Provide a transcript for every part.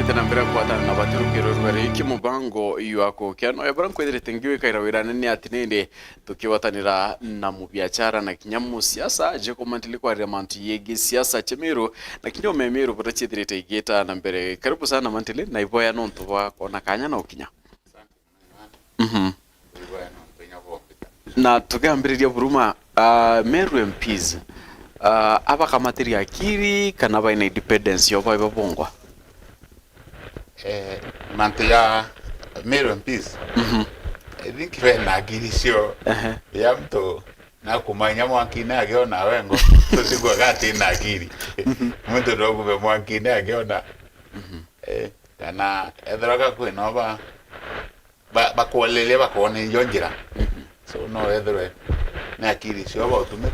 tukite na mbere kwatana na batirukiro rwari kimubango yako kyano ebran kwedire tengiwe kaira nene atinende tukiwatanira na mubiachara na kinyamu siasa je komantili kwa remantu yegi siasa chemiro na kinyo memero potachidire tegeta na mbere karibu sana mantili na iboya nonto wa kona kanya na ukinya na tukambiriria buruma Meru MPs aba kamatiri akiri kana ba ina independence yo ba bongwa manto ya Meru MPs I think na akiri sio ya mto na kumanya mwakine agiona wengo tusigwa gati na akiri mtu dogo be mwakine agiona kana edroga kwino ba kuolele ba kuone yonjira so no edre na akiri sio ba utume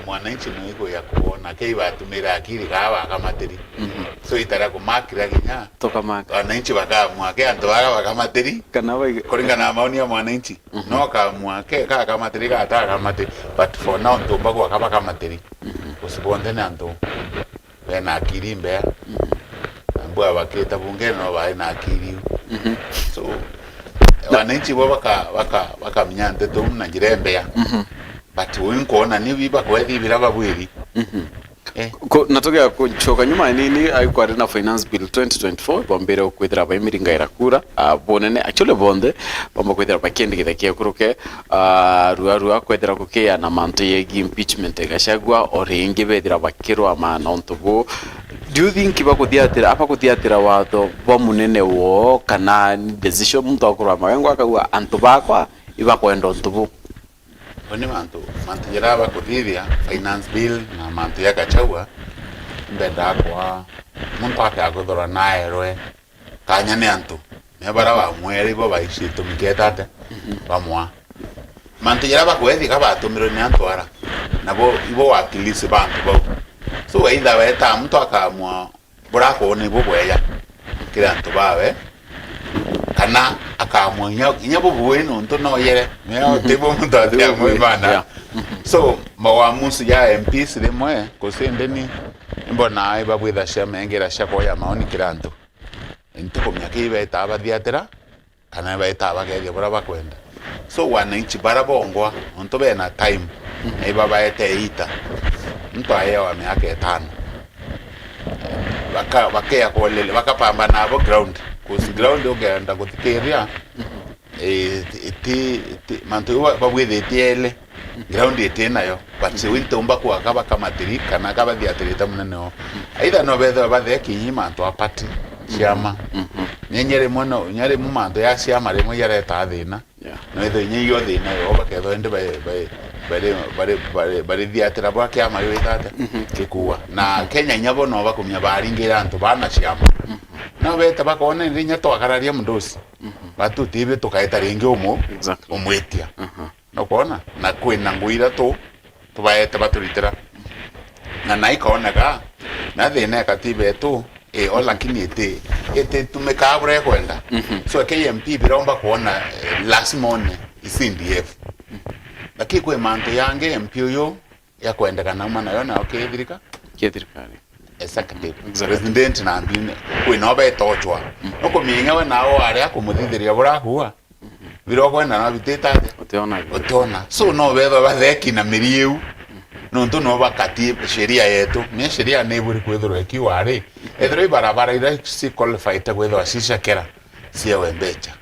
mwananchi mwiko ya kuona keiba atumira akiri kawa kamateri so itara kumakira kinya toka maka wananchi bakamwake anto bakamateri kana ba kulingana na maoni ya mwananchi no kamwake kamateri kata kamateri but for now ntomba kwa kamateri usibonde na nto bena akiri mbe ambwa baketa bunge no ba na akiri so wananchi bo baka mnyante to mnajirembe ya but winkoona ni biba kweli bilaba bwiri natokea kuchoka nyuma nini ayiko arena finance bill 2024 bombere okwedra ba imiringa irakura bonene actually bonde bomba kwedra ba kendi kitakia kuruke ruarua kwedra kuke na manto yegi impeachment gashagwa oringi bedra bakiro amana ontobo do you think iba kuthiatira apa kuthiatira watho bo munene wo kana decision muntu akura mawengo akagwa antu bakwa iba kwenda ontobo Oni mantu jiraba kuthithia finance bill na mantu ya Gachagua mbenda kwa muntu akaguthora naerwe kanya ni antu mebara wa mweri bo baishitu miketate bamwa mantu jiraba kwethi kaba tumiro ni antu ara nabo ibo wakilisi bantu bo so either weta muntu akamwa burako ni bo bweya kila antu bawe kana akamwa nyabo bwenu nto no yere meo tebo muntu atia mwebana so mawamusi ya MPs limwe kusendeni mbona aiba bwitha shemengera shako ya maoni kiranto ntoko myake ibe taba thiatira kana ibe taba geje bora bakwenda so wananchi barabongwa nto bena time iba baete ita mtu ayewa myake 5 bakaya kolele bakapambana abo ground kusi ground ogenda kutikeria mantu babwithe tiele ground etenayo batse wintomba kwa kaba kamatiri kana kaba thiatirita munene aitha no betho bathe kinyima mantu apati ciama nyenyere muno nyare mu mantu ya ciama rimwe yareta thina no itho nyeyo thina yo baketho ende bari thiatira bwa kiama yo itate kikuwa na Kenya nyabo no bakumya baringira antu bana ciama no beta bakone rinya twakararia mundosi batu tibe tukaita ringi umwetia no kona na kwina nguira to tubaeta baturitira na naikona ka na thina katibe tu ola kini ete tumekabure kwenda so KMP biromba kuona last morning isindf lakini kwa manto yange MP yo ya kwenda kana mana yona okethirika executive president na ambine kwina obetochwa noko minga we nawo ari akumuthitheria burakuwa biroko na biteta otona so no betho batheki na miriu no nto no bakati sheria yetu ni sheria ne buri kwethoro kiwari ethro barabara ira si qualified kwetho asisha kera sia wembecha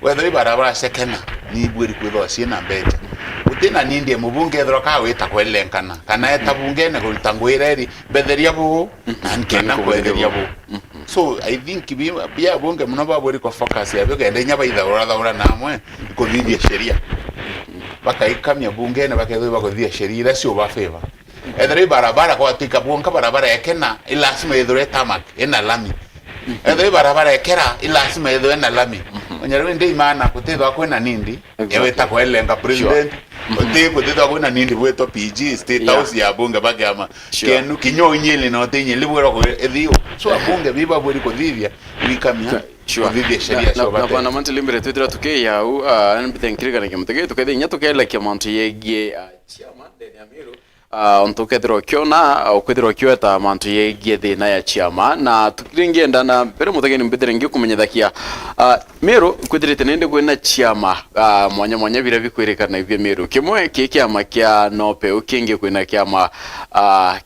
wethro barabara sekena ni buri kwetho asina mbecha utina nindie mubunge ethro ka wita kwelenkana kana eta bunge ne kulitangwira eri betheria bu ankena kwetheria bu so I think bia bunge muno baburi ko focus ya byo gende nyaba ithaura namwe kuthithia sheria bakaikamya bunge ne baketho bakuthithia sheria ira cio ba favor ethro barabara kwa tika bunga barabara ekena ilasima ethro tamak ena lami ethro barabara ekera ilasima ethro ena lami onyarwe ndi imana kutithwa kwena nindi yaweta kwelenga president kutithwa kwena nindi bweto PG state house ya bunge bagama kenu kinyonyele no tenye libwera ko ethio so bunge biba bweri kuthithia wikamya kuthithia sheria cio na bana mantili mbere twitira tuke yau nbitenkirika na kimutege tukethe nya tukela kiamantu yegie chairman de Amiru ontukethirwo kiona ukwithirwo kiweta mantu yegie thina ya chiama na tukiringienda na mbere muthageni mbithire ngikumenyethakia Meru kwithirite nindi kwina chiama mwanya mwanya bira bikwirikana ivyo Meru kimwe kiama kia nope ukingi kwina kiama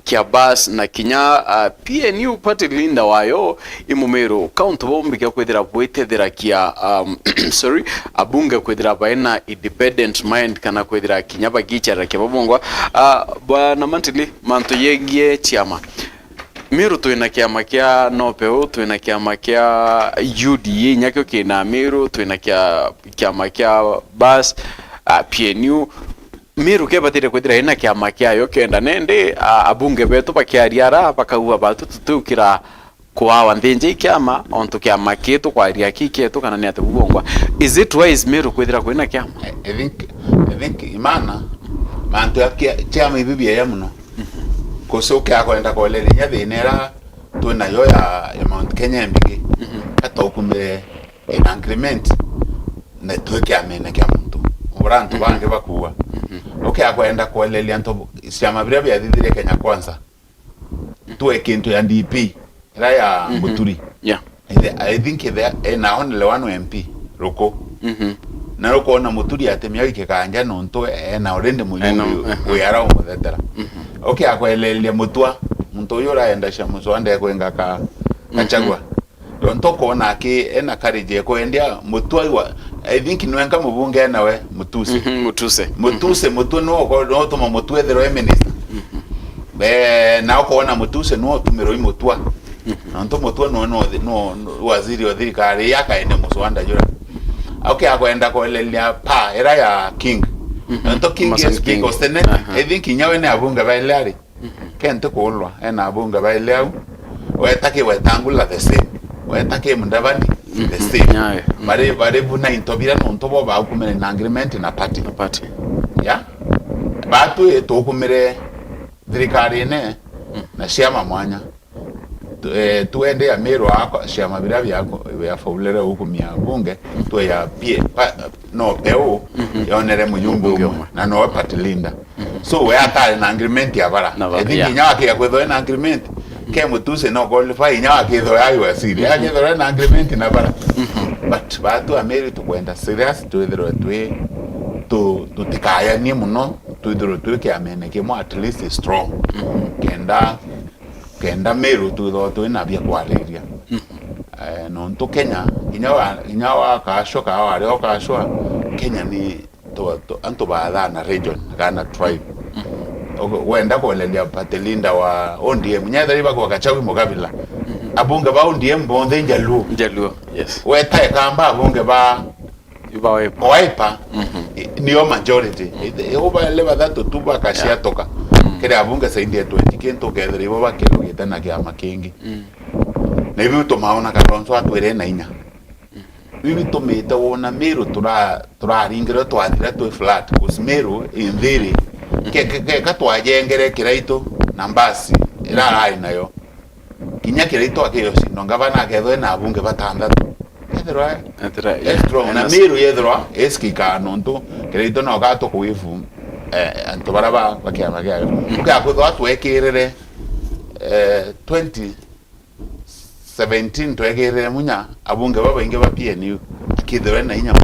kia bas na kinya PNU party linda wayo imu Meru count bombi kia kwithira bwitethira kia sorry abunge kwithira baina independent mind kana kwithira kinya bagichara kia babongwa bwana mantili manto yegie chiama Meru twina kiama kia nopeu twina kiama kia UDA nyakyo kina Meru twina kiama kia bas PNU Meru kebatire kwithira ina kiama kia yo kenda nende abunge betu bakiariara bakaua batu tutukira kwa ndinje kiama onto kiama kitu kwa aria kiketu kana ni atubongwa is it wise Meru kwithira kwina kiama I think imana mantu ya chiama ibibia ya muno kosoke akwenda kolele nya thinera twina yo ya Mount Kenya mbigi atokumire in increment na tweke amene kya muntu urantu bange bakuwa okay akwenda kolele anto chiama bira bya thithire Kenya kwanza tweke into ya DP ra ya Muturi yeah I think there na only one MP roko na roko na Muturi atemia ikekanja nonto na orende muyu uyara umuthetera okay akwelelia mutwa muntu yura enda shamuzo ande kwenga kachagwa donto kona aki ena karije ko endia mutwa wa I think nwenga mubunge nawe mutuse mutu no ko no tuma mutwe the minister na ko na mutuse no tumiro imutwa donto mutwa no waziri wa thirikari yakaende muswanda jura okay akwenda ko lelia pa era ya king Nto king is king ostene I think nyawe ne abunga bailari kente kolwa ena abunga bailau wetake wetangula the same wetake mundabani the same bare buna intobira no ntobo ba kumene na agreement na party ya batu etokumire thirikari ne na ciama mwanya tuende ya Meru ako ciama bira byako ya faulere hukumia bunge tu ya pie no peo yonere muyumbu na no party linda so we ata na agreement ya bara edingi nyake ya kwetho na agreement ke mutuse no qualify nyake tho ayo asiri yake tho na agreement na bara but batu a Meru tukwenda serious tuithiro tutikaya ni muno tuithiro ke amene ke mo at least strong kenda Meru tu na bia kwaleria no nto Kenya inyawa kashoka awari okashwa Kenya ni to anto baadha na region kana tribe wenda kolelia patelinda wa ODM nyadari bako wakachawi mugabila abunge ba ODM bonde njaluo yes weta kamba abunge ba waipa niyo majority eba leva dato tuba kashia toka kile abunge saindi ya 20 kento gedri baba kilo gitana kia makingi na hivi tumaona kalonzo atwere na inya hivi tumeta wona Meru tura ringira twathira tu flat kus Meru indhiri ke katwajengere kiraito na mbasi ira ai nayo kinya kiraito akiyo sinonga na ketho na abunge batandatu na Meru yethra eskika nonto kiraito no gato kuifu anto baraba bakiama kya uka kutho atwekirire 2017 twekirire munya abunge baba inge ba PNU akithwe na inya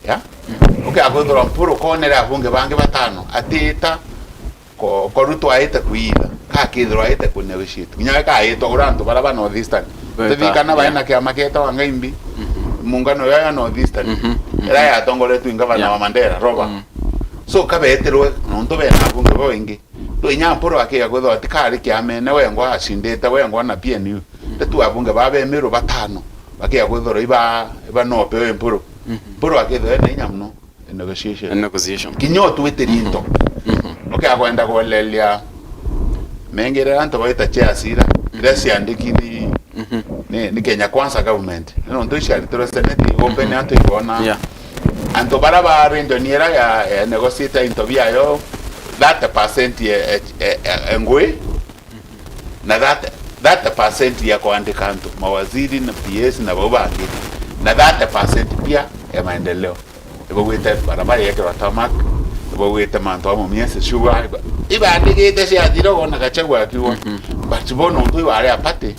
ya uka kutho mpuro konera abunge bange batano atita ko ruto aita kuida ka kithro aita ku negotiate nya ka aita uranto baraba no eastern tethikana baina kya maketa wangaimbi mungano ya no eastern era ya tongore tu ingava na Mandela roba so kabeterwe nonto bena abunge boingi to inyamporo akia gutho atikari kya mene wengwa ashindete wengwa na PNU tetu abunge babe Meru batano bakia guthoro iba no pe emporo poro akitho ne nyamno negotiation kinyo tweterinto okay akwenda kolelia mengere anto baita chiasira ndasi andikini ni Kenya Kwanza government no ndo shari to senate open anto ibona anto baraba renjoniera ya negotiate intobia yo that percent ngwe na that percent ya kuandika anto mawaziri na PS na babangi na that percent pia ya maendeleo ibo wete barabara yake watamak ibo wete manto amo miese sugar ibandikite cia thiro wona Gachagua akiwa but bono ntu wale apate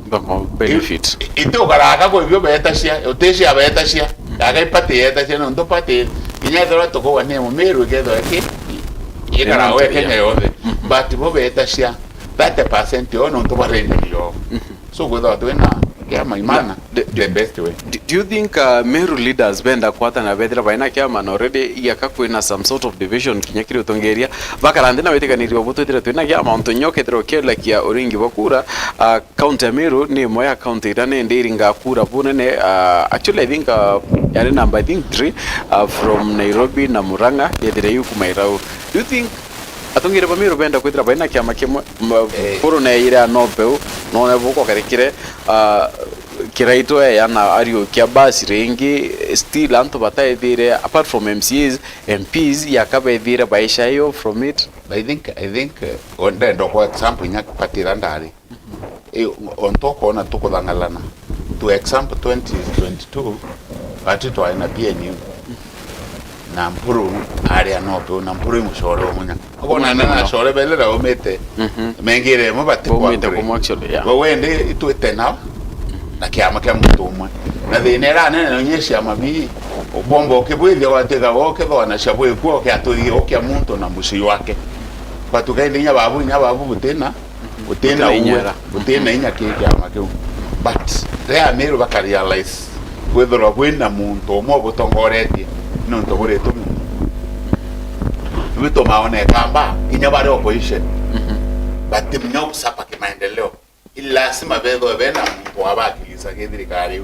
bango benefit ito karaka ko ibyo beta cia utecia beta cia aga ipate yeta cia ndo pate inya thora to ko wane mo meru ke do ke ikara we Kenya yothe but bo beta cia 30% ono ntu bareni yo so without wena kiama imana the best way. Do you think Meru leaders benda kwata na bethira baina kiama na already yakakwina some sort of division kinyakiri utongeria bakarande na weteganirio butwetira twina kiama ontonyokethero kela kia oringi bakura county Meru ni moya county irane ndiringa kura bunene actually I think yari number I think 3 from Nairobi na Murang'a yethire yuku Mairau. Do you think atongire ba Meru benda kwetira baina kiama kimwe poro na ira no peu no ne buko karekire kiraito yana ario kia basi rengi still anto bataethire apart from MCAs MPs yakabethire baisha hiyo from it. I think on the for example nyak patira ndari on to kona to kodhangalana to example 2022 batito aina PNU na mpuru area nope na mpuru mushoro munya akona na shore belera omete mengire mo batikwa omete ko actually yeah wende itwete na na kiama kia mtu umwe na thinera nene nonyesha mabii ubombo kibwithia watega woke thona shabwe kuo kia tuthi okia muntu na muci wake batukainde nya babu butena butena inya kiama kiu but there Meru bakarealize wethora bwina muntu umwe butongoretie no ntogore tu wito maone kamba kinya bari opposition but mnyo sapa kimaendeleo ila sima bedo bena mtu abakiliza kithirikari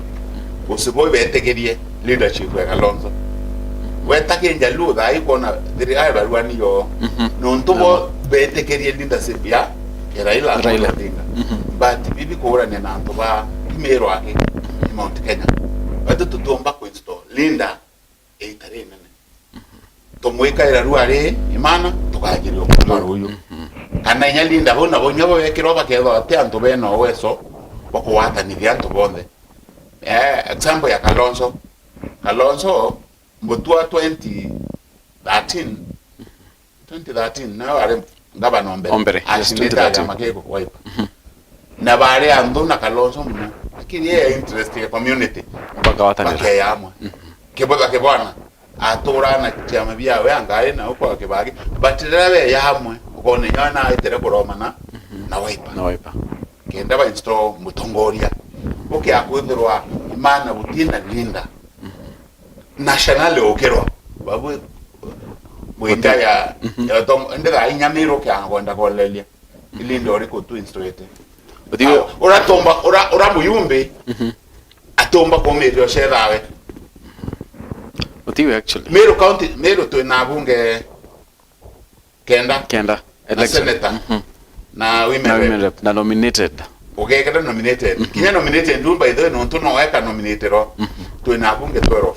usiboy betegerie leadership ya Kalonzo wetake njalu dai kona thirikari barwani yo no ntubo betegerie leadership ya Raila Odinga but bibi kora ne na ntuba Meru ake Mount Kenya bado tutomba ko install linda eitarene tomweka ira ruare imana tukajirio kumaro huyu kana inya linda bona bonyo wekiro baketho ate antu beno weso bako wata ni vyanto bonde example ya Kalonzo mbutua 2013 na wale ngaba nombere asineta ya makeko kwa ipa na bare ando na Kalonzo mno lakini yeye interest ya community baka wata ni bakayamwa kebona atura na chama bia we angaye na uko akibagi batirabe yamwe ukone nyana itere kuromana na waipa kenda ba install mutongoria oke akwithirwa imana butina linda national okero babu mwinda ya tom ndira inyamiro kya ngonda kolelia ilindo riko tu instruete butiwe ora muyumbe atomba komerio sherawe butiwe actually Meru County Meru to na bunge kenda election na women rep na nominated okay kada nominated kinya nominated ndu by the way no to no weka nominated ro to na bunge 12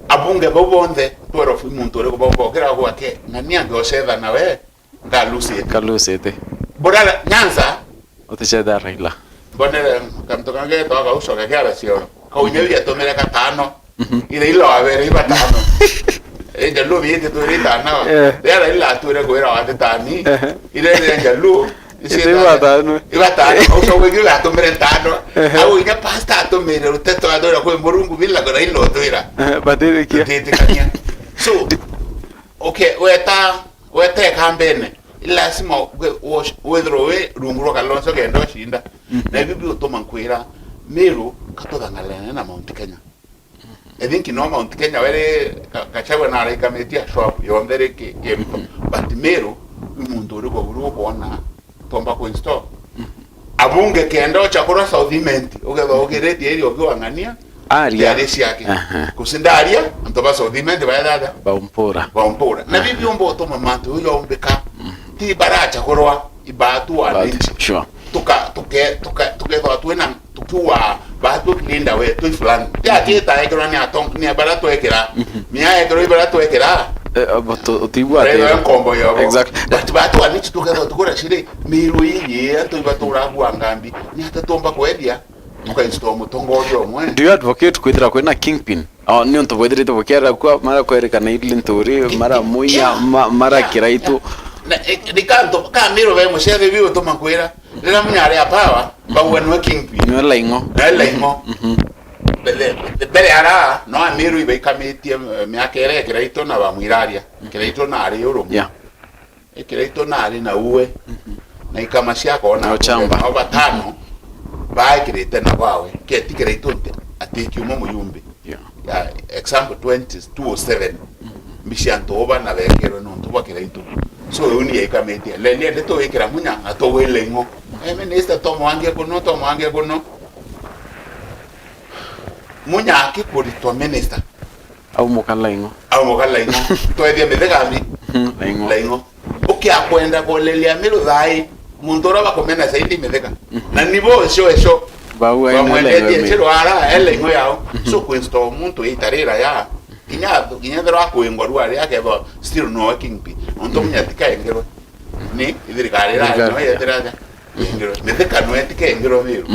abunge bobonde 12 muntu ore kubo kera kwa ke ngani ango setha na we ngalusite bodala Nyanza otecheda Raila bonere kamtokange to ga uso ga kera sio ka unyewi atomera katano ile ilo avere ibatano njalu biete to rita na era ila ture ko era watani ile njalu ibatano uso wegi la tomera tano au ina pasta tomera uteto adora ko morungu bila ko ilo toira badere kia so okay weta kambene ila sima wedrowe runguro Kalonzo kendo shinda na bibi utoma nkwira Meru katodhangalene na Mount Kenya I think Mount Kenya were Gachagua na reikametia shop yondere ke but Meru umuntu uri ko buru bona tomba ko install abunge kendo chakora Southiment ugetho ugereti eri okiwangania aria yake kusindaria antoba Southiment bayada baumpora na bibi umbo utoma mantu uyo umbeka ti baracha korwa ibatu alinchi sure tuka twena tukiwa batu linda we tu fulani ya kita ekero ni atong ni barato ekera mia ekero barato ekera but otibwa te kombo yo exactly but batu alinchi tukora shire Meru iyi anto batura bwa ngambi ni atatomba kwedia tuka install mutongorio mwe. Do you advocate kwithira kwina kingpin ni onto bwethirite bukera kwa mara kwerekana idli ntori mara muya mara kiraitu Ricanto Camiro ve mushere viu to makwera rira munyare apawa ba wenwe kingpin no laingo bele ara no amiru ibe kametie miakere kreito na ba mwiraria kreito na ari uro kreito na ari na uwe na ikamashia kona chamba batano ba kreite na bawe keti kreito atiki umo muyumbe ya example 207 mishanto oba na bekero no tuba kreito so uni ekametia le de to ekera munya ato welengo minister to mwange kono munya akikuri to minister au mokalaingo to edie medegami laingo okia kwenda kolelia miru dai mundora bakomena zaidi medega na nibo esho ba mwende chero ara elengo yao so kwensto muntu itarira ya kinya dero akwengwa ruari yake ba still no working pi onto munya tikaengero ni idirikari no yeteraga ngero medeka no etikengero biru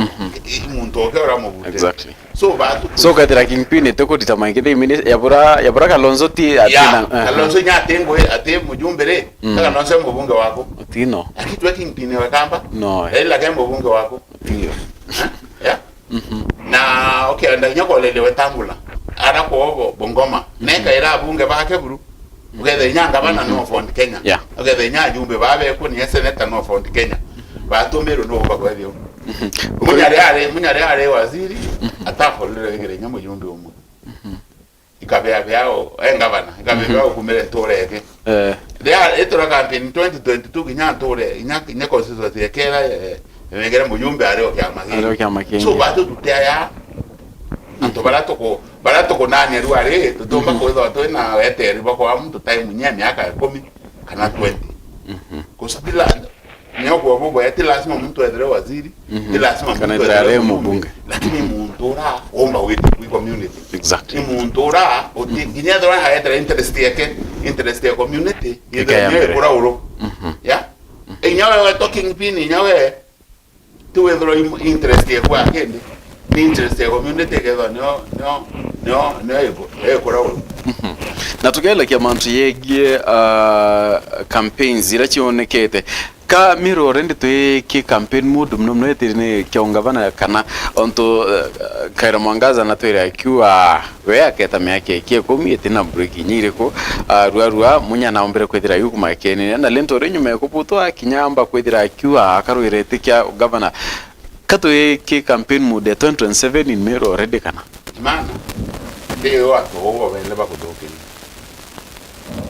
muntu okera mu bute exactly so batu so katira kingpin toko ditamaingire mini yabura kalonzo ti atina kalonzo nya tengo ate mujumbere kalonzo mbunge wako tino akitwa kingpin wa kamba no ela kama mbunge wako ndio ya na okay nda nyako lele wetangula ara ko bongoma neka era bunge bake buru ugeze nyanga bana no fond Kenya ugeze nya jumbe babe ko ni senator no fond Kenya batomero no bakwa bio munyare are waziri atafolere ngere nyamo jumbe umu ikabea byao engabana ikabea kumere toreke etora campaign 2022 kinya tore nya constituency ekera ngere mujumbe are okyamagiri so bato tutaya anto barato ko nani ruare tutomba ko do na wetere bako mtu time nya miaka 10 kana 20 kusabila nyoko bobo yati lazima mtu aendele waziri lazima mtu aendele mbunge lakini muntu ora omba wetu ku community exactly muntu ora otiginya dora haetera interest ya community yeye kura uro ya enyawe talking pin nyawe tu edro interest ya kwa kende interest ya community kedho no kura uro na tukielekea mantu yegie campaigns ira chionekete ka miro rende to ki campaign mood mno yetirine kiongavana kana onto kaira mwangaza na to ira kiwa we aketa myake ki komite na break nyire ko ruarua munya na ombere kwethira yuku makene na lento renyu me kuputo akinyamba kwethira kiwa akaruirete kya governor kato ki campaign mood 2027 in miro rende kana mana ndio watu wao wale bakudoke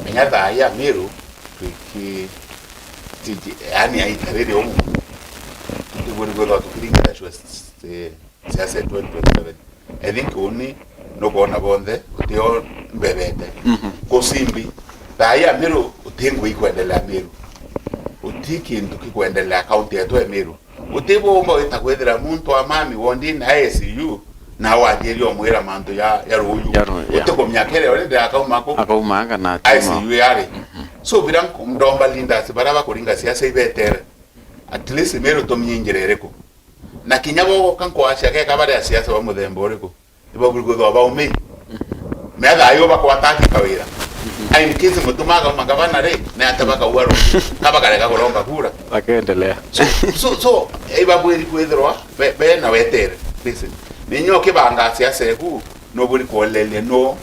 menyata ya miro ki yani aitarede omu ngori godo tukiringa shwa siasa 2027 I think oni no bona bonde utio mbebete kosimbi daya miro utengo ikwendelea miro utiki nduki kwendelea county yetu ya miro utibo omba itakwethera muntu amami wondi na ICU na wajeri omwera manto ya ruyu utiko myakere ore de akaumaka na ICU yare so biran mdomba linda sibaraba kuringa siasa ibetere at least mero to myingerereko na kinyabo kanko ashake kabare ya siasa wa muthemboreko ibo gurgudo aba umi meda ayo bako ataki kawira ai nikizi mutumaga magavana re na atabaka uwaro kabaka reka kulomba kura akaendelea so iba bweri kwethirwa be na wetere listen ninyo kibanga siasa eku no buri kolele no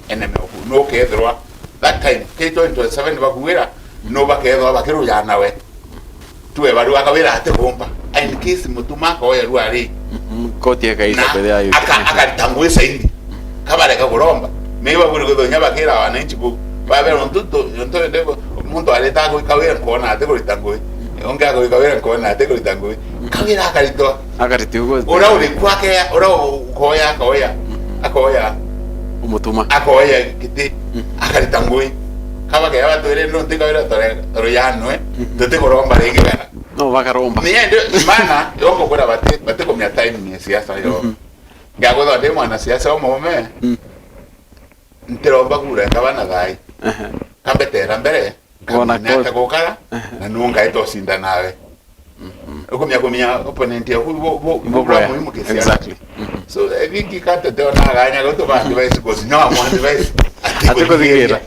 eneme oku no kethirwa that time K27 bakuwira no bakethwa bakiru ya nawe tuwe bari bakawira ate bomba in case mutumaka oya ruari kotie kaita pede ayo akatangwesa indi kabare kakuromba meiba buri godonya bakira wananchi bu babe onto ndego muntu aleta ko kawira kona ate kulitangwe onga ko kawira kona ate kulitangwe kawira akarito ora uri kwake ora koya akoya umutuma akoya kiti akaritangwe kaba ke abantu ere no tikawira tore yano tote koromba rege kana no bakaromba ni ndo mana yongo kora bate ko mya time ni siasa yo ngago do demo na siasa omo me nteromba kura kabana gai kambetera mbere kona kokara na nunga ito sinda nawe uko mya opponent ya bo muhimu kesi exactly so vingi kata tena ganya go to ba device ko sinyo mo device Atiko digira.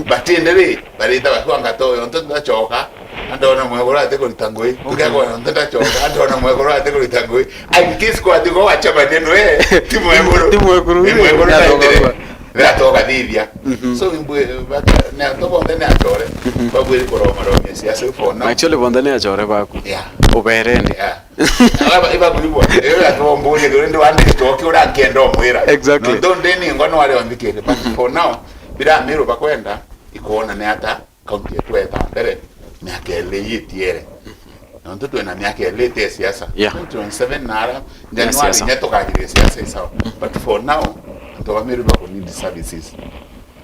batendere barita bakwanga to yo ntunda choka andona mwegoro atiko litangoi tukako ntunda choka andona mwegoro atiko litangoi akisko atiko wachaba neno timu mwegoro na toka dhivya so imbe na to bonde na chore babwe ko ro mesi so for now Actually bonde na chore baku. Yeah. Oberende. Yeah. Iba kulibo. Ewe atu mbonye ndo wande stoki ura kendo mwira. Exactly. No don't deni ngono wale wambikele but for now bila miro bakwenda ikuona ne hata county yetu eta ndere miaka ile yitiere. Na ndio na miaka ile te siasa. 27 nara January nyatoka kile siasa sawa. But for now ndo miro bako need services.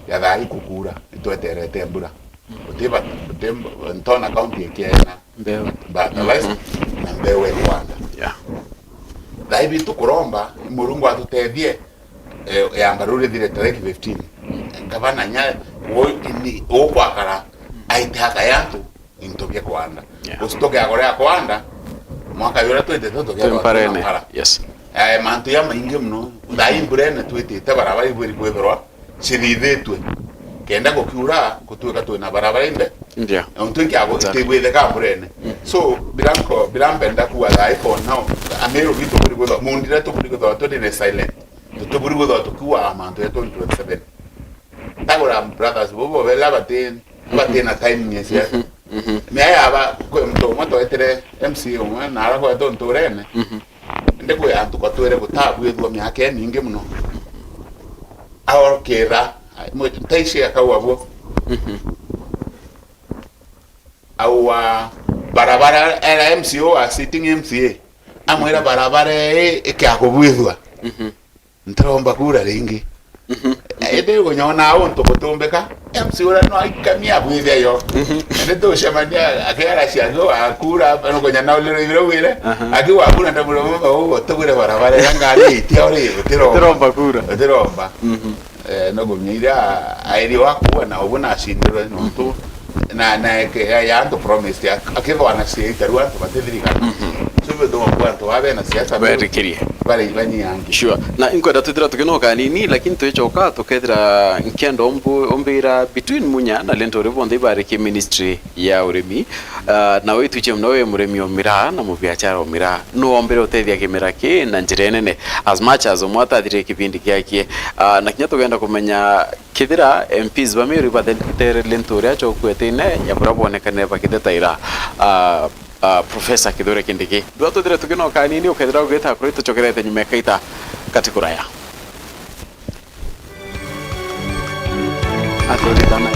Ya dai kukura ito eterete mbura. Utiba ntona county yekena. Mbeo. But na mbeo Rwanda. Yeah. Daibi tukuromba Murungu atutethie yambarure dire tariki 15 gavana nya ni okwakara aitaka yantu intobye Rwanda usitoke agore ya Rwanda mwaka yora twete totoke Rwanda. Yes. Mantu ya maingi mno dai mburene twete tabarabara iburi kwebirwa sirithetwe kenda gokiura kutuka twena barabara inde Ndio. Untuki ago tegwethe ka mburene so birambenda kuwa dai for now amero bitu buri gotho mundire to buri gotho to ne silent to buri gotho to kuwa amanto yeto 27 tagora brothers bobo bela baten na time nyesi me aya ko mto moto etere MC umwe na ara ko to ntorene ndeko ya ntuko twere gutabu yethwa myake ninge muno awokera mo taisi akawabo awa barabara era MCO a sitting MCA amwera barabara ekakobwithwa ntromba kura ringi ede gonyona awonto kotombeka MCO ra no aikamia bwithia yo ende to shamania akera ciago akura no gonyana ulero ibiro wire akiwa akuna ndamulo mama togure barabara ngari itiore Tromba kura. Tromba no gonyira airi wakuwa na ubona ashindiro no to na ya ando promise ya akiwa anasiita ruanto batedrika sube do kwanto wabe na siasa Very clear. bali bani yangi Sure. Na inko da tudira tukinoka nini lakini tuechoka tukethira nkendo ombira between munya na lento ribonde bariki ministry ya uremi na wetu chem nawe muremi omira na mubiachara omira no ombere otethia kimera ki na njirene as much as omwata dire kipindi kyake na kinyato genda kumenya kithira MPs bamiri batere lento ria chokwetene ya burabonekane bakithetaira Professor Kithure Kindiki. Duato dire tukinoka nini ukethira ugeta kurito chokerete nyume kaita katikuraya. Atoritana.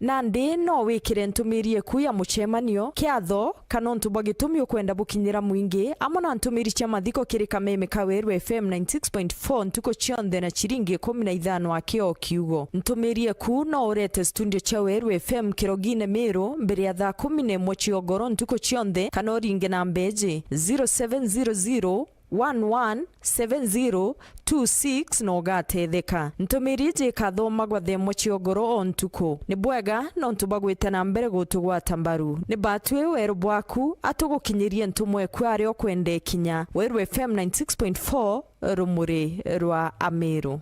Nandi no wikire ntumirie ku ya muchemanio kiatho kana ntubwa gitumi ukwenda bukinyira mwingi amona ntumiri cia mathiko kiri Kameme Kaweru FM 96.4 ntuko chionde na chiringi 15 akio kiugo ntumirie ku no urete studio cha Weru FM Kirogine Meru mbere ya thaa 11 chiogoro ntuko chionde kana uringe na mbeji 0700 117026 no gatetheka ntumirije kathoma gwa themo chiogoro ontuko ni bwega no ntubagwite na mbere gutugwata mbaru ni batwe weru bwaku atugukinyirie ntumwe kwari okwende kinya Weru FM 96.4 rumuri rwa Ameru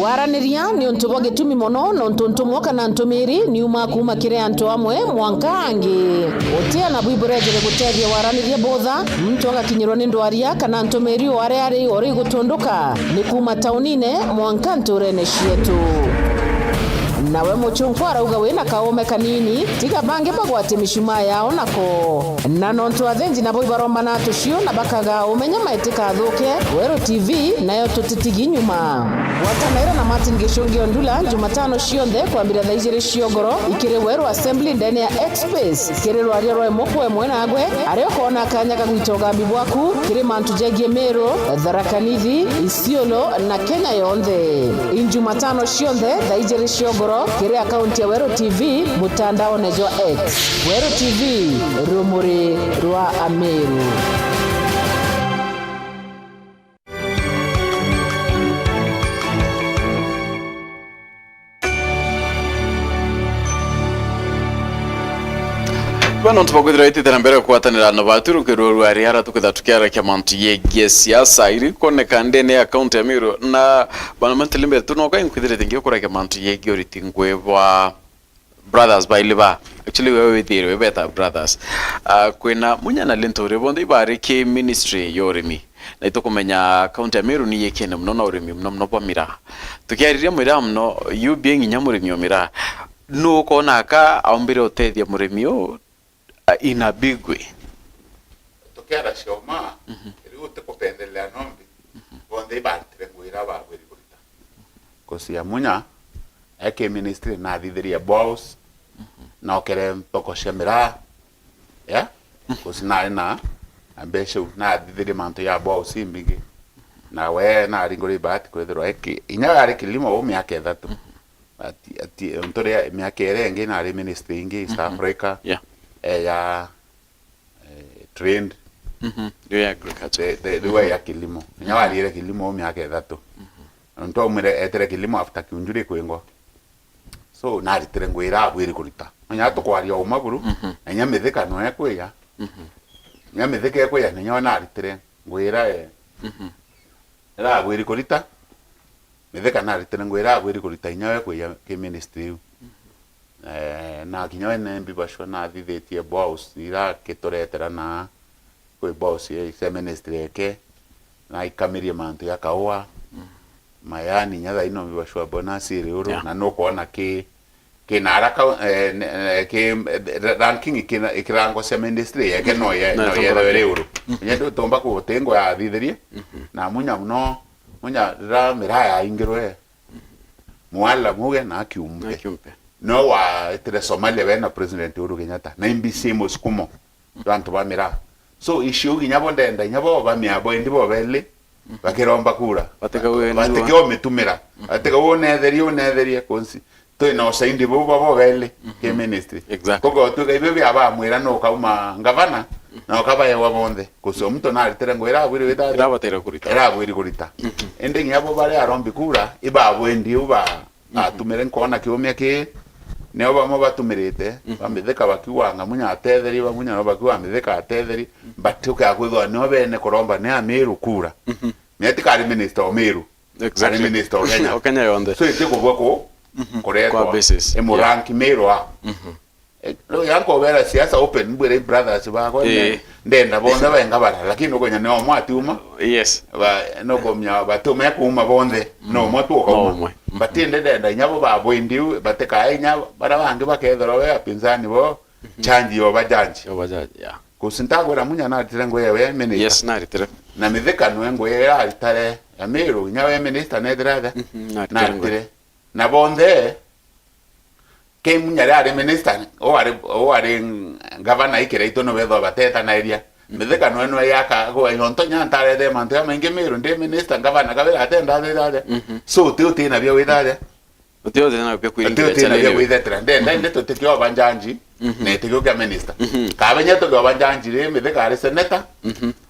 waraniria ni untubo gitumi mono no ntuntumo kana ntumiri ni uma kuma kire antu amwe mwankangi utia na bwiburejere gutethia waraniria botha mtu agakinyirwo ni ndwaria kana ntumiri ware ari ori gutunduka ni kuma taunine mwankanturene cietu nawe muchunkwara uga wina kaome kanini tiga bange bagwate mishuma yao nako na nontu athenji nabo ibaromba na tucio na bakaga umenya maitika thuke Weru TV nayo tutitigi nyuma watanaira na Martin Gishongi Ondula Jumatano cionthe kwambira thaa 2 ciogoro ikire Weru Assembly ndene ya X-Space kire rwario rwa mukwe mwena agwe ario kona kanya kagwitoga bibwaku kire mantu jegie Meru Tharakanithi Isiolo na Kenya yonthe Jumatano cionthe thaa 2 ciogoro kire akaunti ya Weru TV mutandao nejo X Weru TV rumuri rwa Ameru bano tubakwithira itithira mbere kwatanira na baturu kiruru ariara tukitha tukiara kia mantu yegie siasa iri koneka ndene ya account ya Meru na bana mantelimbe tunoka inkwithire tingi kura kia mantu yegie oritingwe wa brothers by liba actually wewe withire we beta brothers kwina munya na lento rebondo ibari ki ministry yorimi na itukumenya account ya Meru ni yekene mno na urimi mno pa mira tukiariria mwira mno you being nyamurimi omira no kona ka aumbire utethia murimi in a big way. Tokiara shioma, iri ute kupendelea nombi, bonde ibartire nguira ba wiri kurita. Kosi ya munya, eke ministry na dhidhiri ya boss, na okere mpoko shemira, ya? Kosi na ambeshe na dhidhiri manto ya boss imbigi. Na we na ringori bahati kwethero eke, inyagari kilimo o miaka ethatu. Ati ontore miaka ere na ari ministry ingi East Africa. Yeah. Ya trained ya agriculture the way ya kilimo nyawali ile kilimo miaka ethatu nto mwire etere kilimo after kiunjuri kwingo so na ritere ngwira bwiri kurita nya tukwaria o maguru nya mithika no ekwiya nya mithika ekwiya nya na ritere ngwira era bwiri kurita mithika na ritere ngwira bwiri kurita nya ekwiya ki ministry na kinyo ene mbibashwa na thithetie boss ira kitoretera na kwe boss ye ministry yake na ikamirie mantu ya kaua mayani nyatha ino mbibashwa bonus iri na no kuona ki naraka ki ranking ikirango cia ministry yake no ye ri uru nyedo tomba ku tengo ya thitherie na munya ra miraya ingirwe mwala muge na kiumbe no wa itere Somalia bena president Uhuru Kenyatta na MBC muskumo bantu bamira so issue ginyabo ndenda nyabo bamiabo ndibo bele bakiromba kura bateka metumira bateka onetherie konsi to no saindi bo bele ke ministry koko tu ga ibe aba mwira no kauma ngavana na kaba ya wabonde kuso mtu na itere ngwera bwiri wita era bwiri kurita ende nyabo bale arombi kura iba abwendi uba atumire nkona kiumia ki neo bamo batumirite bamitheka bakiwanga munya atetheri bamunya no bakiwa mitheka atetheri batuka akwithwa no bene koromba ne Ameru kura metika ari minister o Meru ari minister o Kenya Kenya yonde so itiko bwako koreto emuranki Meru lo yanko vera siasa open bwere brothers ba ko ndenda bonde benga bara lakini ukonya ne omwati uma yes ba no komnya batume kuma bonde no mwatu ko batinde ndenda nyabo babwendi bateka enya bara bange bakethero we apinzani bo chanji yo bajanji ya kusintagora munya na tirengo yewe minister yes na ritere na mitheka no ngo ye aritare ya Meru nyawe minister ne dirada na tire na bonde ke munyare ari minister o ari governor ikire ito no betho bateta na area mitheka no yaka go yonto nyantare de manto ya menge Meru ndi minister governor kabira atenda de so ti na bia withare utio tena bia kuiringa utio tena bia withare ndende to tikio banjanji ne tikio ga minister ka benya to ga banjanji re mitheka ari senator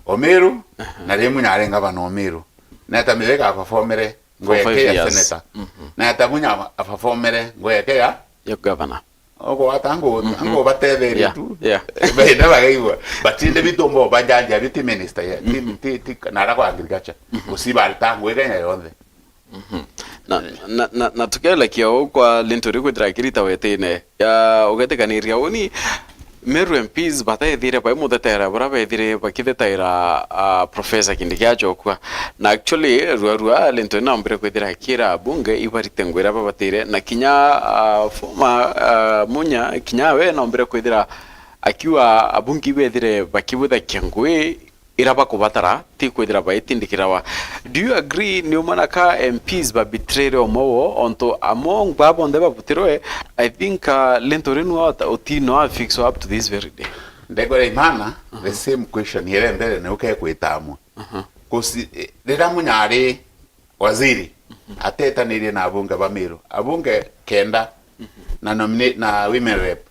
o Meru na re munyare governor o Meru na ta mitheka performere go ya senator na ta munya performere go ya governor ogo atango batetheri tu benda bagaiwa batinde bitombo banjanja biti minister ya ti nara kwa agriculture usiba tango Kenya yonde na tukela kiao kwa lintori kwitra kirita wetene ya ugetekaniria oni Meru MPs bataethire ba muthetera bara baethire bakithetaira professor Kindikiacho kwa na actually ruarua lento na mbere kwethira kira bunge ibarite ngwira babatire na kinya former munya kinya we na mbere kwethira akiwa abungi bethire bakibutha kengwe iraba kubatara ti kwethira baitindikirawa. Do you agree ni umanaka MPs ba betrayal omo onto among babonde babutirwe? I think lento renu otino fix up to this very day. Ndegore imana the same question here mbere ne ukekwitamu kusi rira munyari waziri ateta niri na abunge ba Meru abunge kenda na nominate na women rep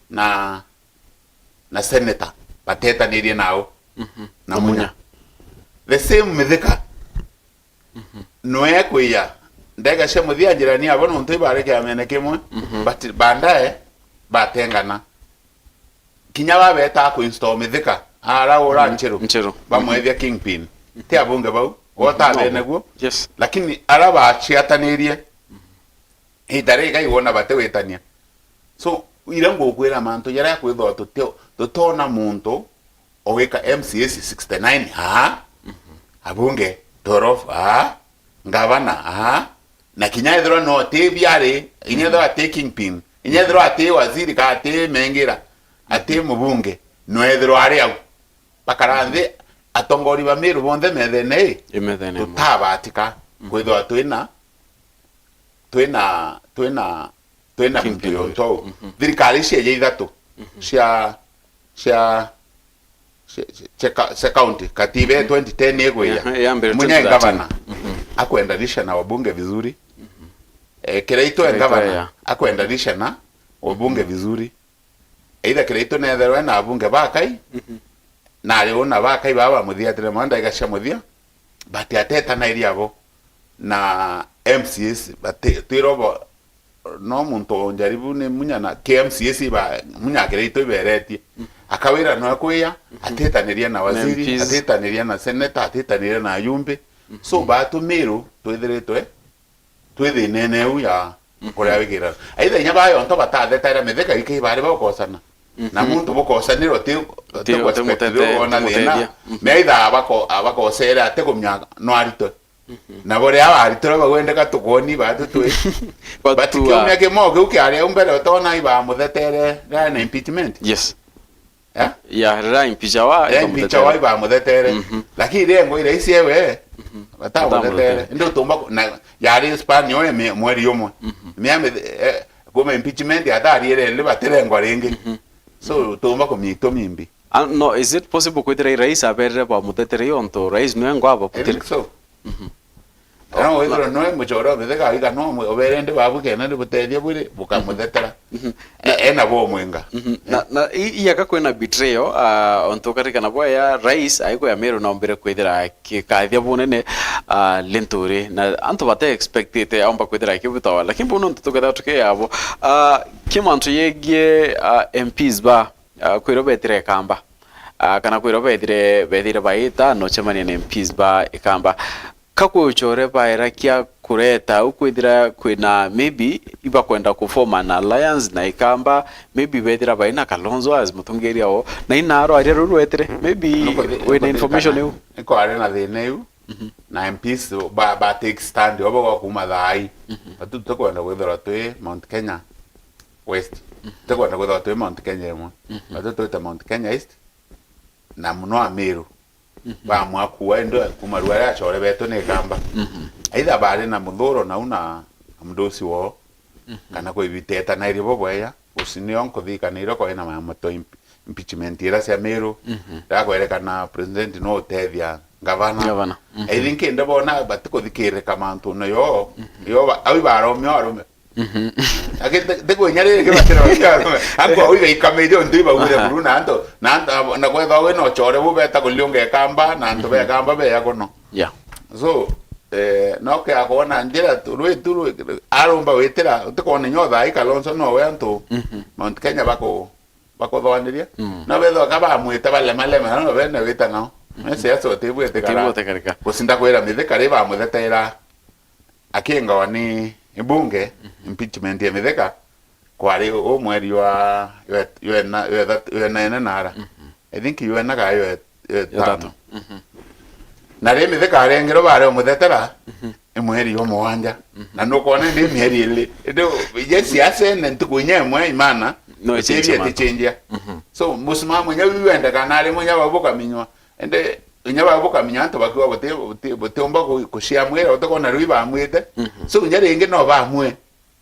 na senator bateta niri nao na munya the same mithika no ekwiya ndega she muthia njirani abo no ntibare kya mene kimwe but bandae batengana kinya babeta ku install mithika ara ora ncheru bamwethia kingpin ti abunge bau ota beneguo yes lakini ara bachiatanirie idare ga iwona bate wetania so irango kwera manto yara kwitho tutona muntu ogika MCS 69 abunge torof ngavana na kinya ithro no te biare inyethro taking pin inyethro ate waziri ka ate mengira ate mubunge no ethro ari au bakaranthi atongori ba miru bonde methene tutabatika kwitho twina mpio to thirikari cia ithatu cia county katibe 2010 egweya munya gavana akwendanisha na wabunge vizuri Kiraito gavana akwendanisha na wabunge vizuri either Kiraito netherwe na abunge bakai na aliona bakai baba muthia tire manda igasha muthia bati ateta na iriabo na MCS bati tirobo no muntu njaribu ni munya na KMCS ba munya Kiraito iberetie akawira no akuya atetaniria na waziri atetaniria na senator atetaniria na yumbe so batu miru twithiritwe twithinene uya kuria wigira aitha inya bayo nto batathetera mithika iki bari bakosana na muntu bokosaniro ti mutete ona thina me aitha abakosera ate kumya no arito na bore abaritore bagwende katukoni batu twi batikiumya kimoge ukiaria umbere utona iba muthetere na impeachment yes ya rira impeach wa iba muthetere lakini rengo ile isi ewe batamuthetere ndo tumba na yari Spanish me mweri yomwe me gome impeachment atari ile le baterengo ringi so tumba komito mimbi no is it possible kwithira rais abere ba muthetere yonto rais no ngwa putire so no idro no muchoro methega iga no oberende babu kena ndi butethia buri bukamuthetera ena bo mwenga na iyaka kwena betrayal onto katika bo ya rais aiko ya mero na ombere kwithira kikathia bunene lentore na anto bate expected amba kwithira kibutawa lakini bono tutugada tuke yabo kimantu yegie MPs ba kwiro betre kamba kana kwiro bethire baita no chamani na MPs ba ikamba kako uchore baira kia kureta ukwithira kwina maybe iba kwenda kufoma na alliance na ikamba maybe bethira baina Kalonzo as mutungeria o na inaro ari ruruetere maybe when information you iko ari na thine you na MPs ba take stand obo kwa kuma thai batu tukwenda gwithira twi Mount Kenya West tukwenda gwithira twi Mount Kenya mo batu tuita Mount Kenya East na muno Ameru ba mwakuwa ndo kumarua ya chore beto ne kamba aidha bari na mudhoro na una mdosi wo kana ko ibiteta na iribo bweya usinion ko thika ni roko ina mamoto impeachment ira cia Meru ya kwerekana president no tethia gavana I think ndo bona batiko thikire kama antu no yo awi baro myo de ko nyare ke batera bakaro anko oibe ikamedio ndiba ure buruna anto na kwetha we no chore bu beta kulionge kamba na anto be kamba be yakono so no ke akona njira turu arumba wetera utikone nyotha ikalonso no we anto Mount Kenya bako thwandiria no betho kaba mwita bale malema no bene wita no mese aso tebu etekara kusinda kwera mithika riba mwetera akinga wani ibunge impeachment ya mithika kwari o mweri wa yena nara I think yena ga yo tatu na re mithika arengero bare muthetera imweri yo mwanja na nukone ndi mieri ile ndo yesi asene ntukunye mwe imana no change so musimamo nyawiwenda kanale munya babuka minywa ende nyaba boka minyanto bakiwa bote omba kushia mwera utokona ruiba amwete so nyarenge no ba amwe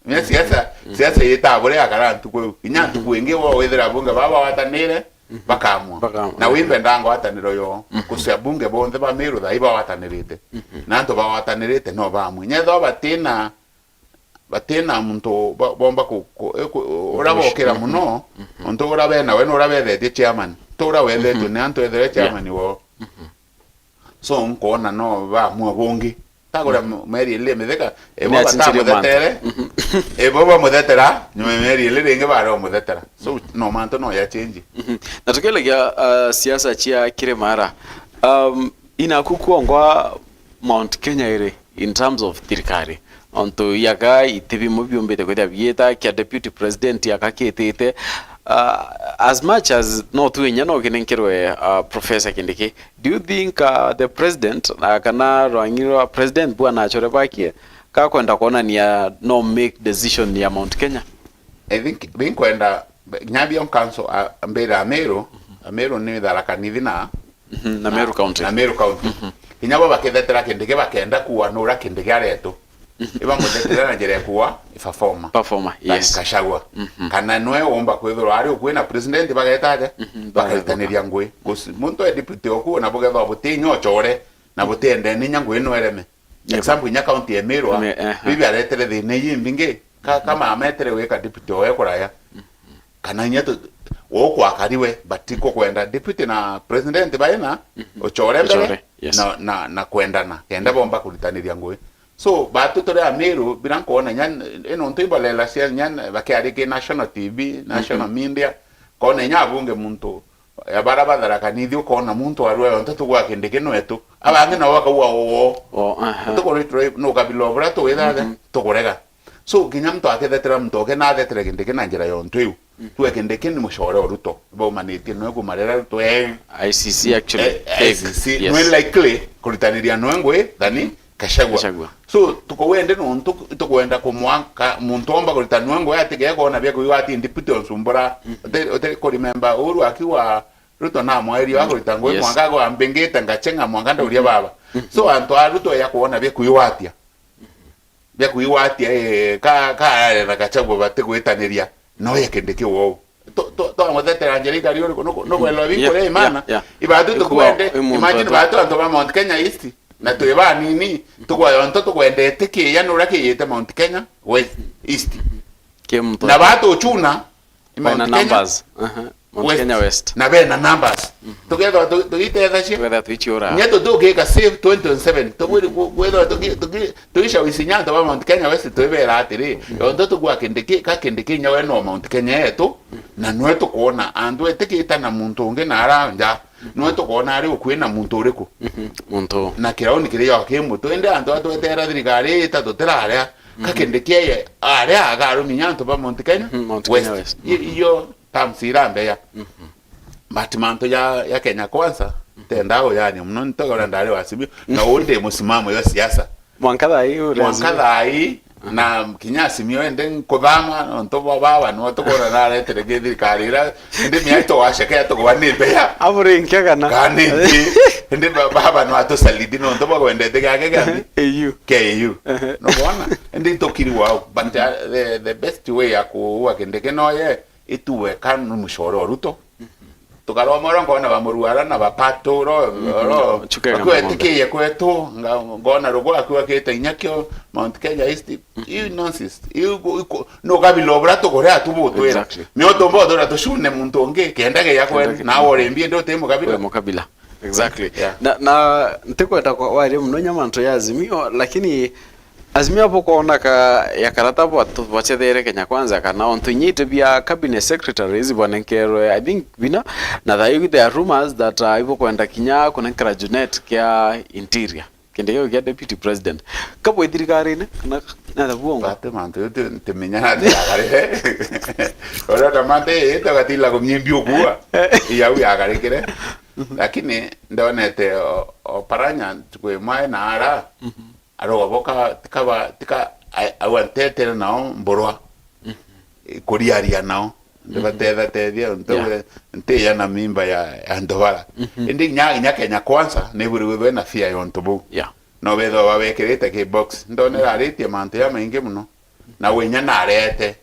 nya siasa yetabore akarantu kwe inyantu kwenge wo wethera bunge baba watanire bakamwa na wimbe ndango wataniro yo kusia bunge bonde ba Meru dai ba watanirite nanto ba watanirite no ba amwe nya do batena muntu bomba ku urabokera muno muntu urabena we no urabethe chairman to urabethe tu nanto ethe chairman wo so nkona no ba mu bongi tagora meri ile metheka ebo Nĩ bata achinjirie muthetere ebo ba muthethera nyume meri ile ringe baro muthethera so no manto no ya change na tukelegia siasa chia Kiremara inakukuongwa Mount Kenya ire in terms of thirikari onto yaga itibi mubyumbite kwenda bieta kya deputy president yakaketete as much as no tuenya no kinenkirwe Professor Kindiki, do you think the president kana rwangiro president bwana achore bakie ka kwenda kuona ni no make decision ya Mount Kenya? I think being kwenda nyabi on council mbere Amero ni dharaka nithina na Meru County. Na Meru County. Inyabo bakethetera Kindiki bakenda kuanura Kindiki areto. Iba mutetera na jere kuwa performer yes kashagwa kana noe omba kwethoro ari okwena president bagetaja bagetaniria ngwe gosi muntu e deputy okuo na bogetho butinyo chore na butende ni nyangwe no ereme example nya county ya Meru bibi aretere thine yimbinge kama ametere weka deputy oe kuraya kana nya to okwa kariwe batiko kwenda deputy na president baina ochore mbere na kwendana kenda bomba kulitaniria ngwe. So batu tore Ameru biranko ona nyan eno ntiba lela sia nyan bakiari ke national TV national media kona nya bunge muntu ya baraba daraka nithio kona muntu arwe onto gwa Kindiki no etu abange na waka wo to ko no kabilo brato wedade to korega so kinya mtu akethetera mtu ke na thetera Kindiki na njira yo ntu tu Kindiki ni mushore oruto bo maniti no ko marera to ICC actually ICC no likely kulitaniria no ngwe dani Kashagwa. So tukowende no tukwenda kumwanka muntu omba kulitanwa ngo yatige kona bya kuyiwa ati deputy onsumbura ote ko remember uru akiwa Ruto na mwairi wako litango mwanga go ambengeta ngachenga mwanga ndoria baba so anto Ruto ya kuona bya kuyiwa atia ka na Kashagwa bate kwetaniria no ye Kindiki wo to amotete Angelica Rio no kwelo biko imana ibadu tukwende imagine batu anto ba Mount Kenya East na tueba nini tukwayo tukwendete ke yanura ke yete Mount Kenya West East na bato chuna Mount numbers Mount Kenya West na bena numbers together tuiteza shi together tuichora nyeto doge save 2027 tuisha wisinya to Mount Kenya West tuebera atiri yondo tukwa Kindiki nyawe no Mount Kenya yetu na nweto kuona andu etekita na muntu nge na aranja nweto kuona ari ukwina muntu uriku muntu na kiraoni kire yo kemu twende andu atwetera thirikari itatutira aria Kindiki ye aria agaru minyanto ba Mount Kenya West iyo tamsira mbeya matimanto ya Kenya Kwanza tendao yani mno ntogora ndale wasibio na onde musimamo ya siasa mwankadai na kinyasi miwende kodama ntobo baba no tokora nare teregedi karira ndi miaito washaka to kwanimbeya abure nkagana kani ndi baba no atosalidi no ntobo kwende tegage gani KU no bona ndi tokiri wao but the best way ya kuwa Kindiki no ye ituwe kanu mushoro Ruto tukaromora ngona bamuruara na bapato ro kwetike kwetu ngona rogo akwa kete inyakyo Mount Kenya East you nonsense you no kabilo brato kore atubutwera myoto mbodo rato shune muntu nge kenda ke yakwe na wore mbie ndo temo kabila exactly na ntikwenda kwa wale mnonya manto ya Azimio lakini Azimio hapo kuona ya karata hapo wachethere Kenya Kwanza kana onto nyite bia cabinet secretaries bwana Nkero I think bina na there are rumors that ipo kwenda Kinya kuna Nkara Junet kia interior kende yo ya deputy president kapo thirikari ne na buongo bate manto yote temenya na thirikari ora tamate eto gatila kumyembio kuwa ya uyagare kire lakini ndonete oparanya tukwe mai na ara aro boka tika awantete nao mborwa kuriaria nao ndebateza tedia nte ya na mimba ya ndobara ndi nya Kenya Kwanza ne buri na fia yontobu no bedo babekirete ke box ndone rarite mante ya mainge muno na wenya na arete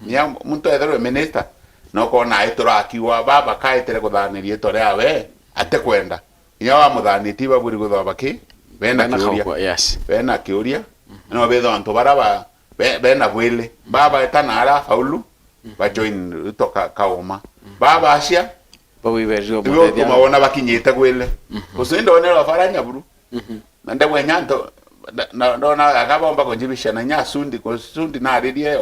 nya muntu ethero minister no kona itura akiwa baba kaitere kuthanirie tore awe ate kwenda nya wa muthaniti baburi guthoba ki bena kiuria bena kiuria no bedo anto baraba bena bwele baba etanara faulu ba join toka kaoma baba asia bawi berio mutedia kuma ona bakinyite gwele kusindo onera faranya buru nande wenyanto ndona akabomba kujibisha na nya sundi ko sundi na aririe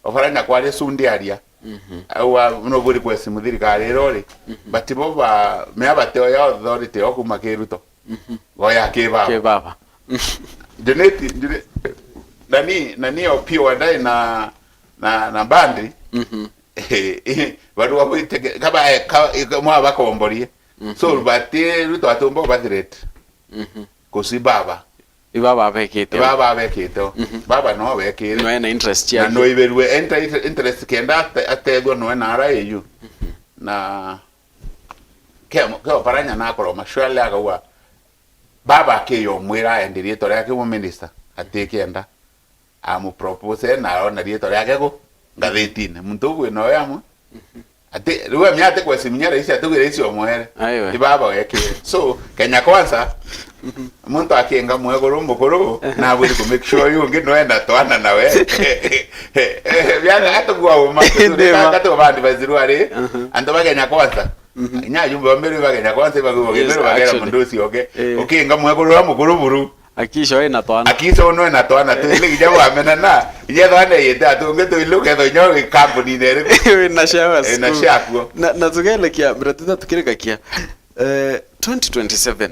oparanya kwale sundi aria au no buri kwesi muthirikari rori batibo ba me abateo ya authority okuma kiruto goya kibaba donate nani opio wadai na bandi wadu wabite kaba mwa bakomborie so bati ruto atombo bathirete kosi baba ibaba bekete baba no bekire no ena interest ya no iberwe interest kenda atedwa no na ara eyu na ke paranya na akoro mashwale agawa baba ke yo mwira endirie tore yake mu minister atekenda amu propose na ona rieto yake go ngathitine muntu gwe no yamu ate ruwa myate kwa siminyara isi atugire isi omwere ibaba weke so Kenya Kwanza muntu akenga mwegoro mukuru na buri ku make sure you ngino enda twana nawe byana atugwa uma kato bandi baziru ari ando Kenya Kwanza nya yumba mbere ba Kenya Kwanza bago mbere bagera mundusi okenga mwegoro mukuru buru akisho ina twana tuli kijabu amena na ije twana yete atunge to iluke to nyo company nere na shawas na shakwo na tugele kia mratita tukireka kia 2027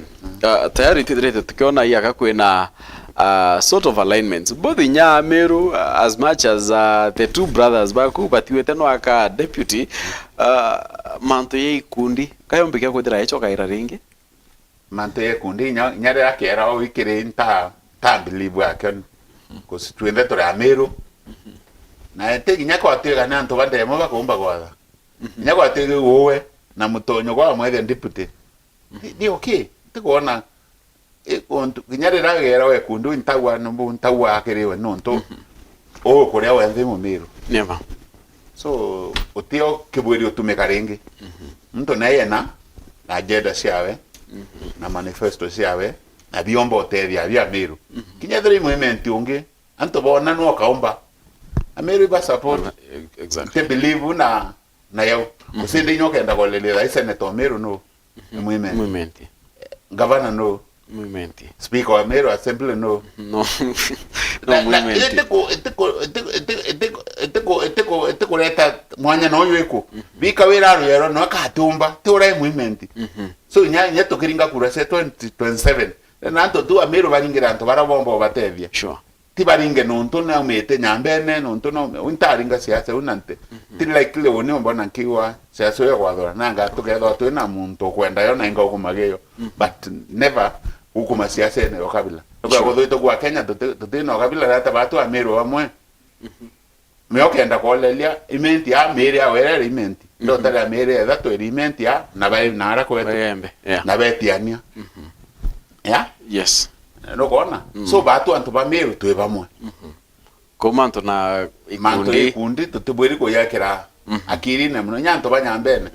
tayari tidrete tukiona yaka kwena sort of alignments both nya Meru as much as the two brothers baku batiwete no aka deputy manto ye ikundi kayombikia kwithira echo kaira ringi mante kundi nyare yake era o ikire nta believe yake ko situende tore Meru na ete nyako atega na nto bande mo bakomba kwatha nyako atega wowe na mutonyo kwa mwethe deputy di okay tikuona onto nyare ragera we kundu ntawa no ntawa akiriwe no nto o kuria wethe mu Meru never so otio kibwiri otumeka ringi mtu naye na agenda ciawe na manifesto ciawe na biombo otethia bia Meru kinya thiri movement ungi anto bona no kaomba Meru ba support exactly te believe na yao usinde nyoka enda kolele senator Meru no movement governor no movement speaker wa Meru assembly no movement eteko leta mwanya no yoiko bika wira ruyero no akatumba tura movement so nya tokiringa kura se 2027 na anto tu Meru baringira anto barabombo batevia sure ti baringe nonto na umete nyambene nonto no untaringa siasa unante ti like le woni mbona nkiwa siasa yo kwadora nanga together to na muntu kwenda yo na inga kumageyo but never ukuma siasa ne okabila kwa godito kwa Kenya tutino okabila hata batu a Meru amwe me okenda kolelia imenti ya Meru ya wera imenti ndo tala Meru ya to imenti ya na bai nara ko na betiania ya yes no kona so batu antu ba Meru tu bamwe komanto na ikundi tutubwiri ko yakira akiri ne muno nyanto banyambene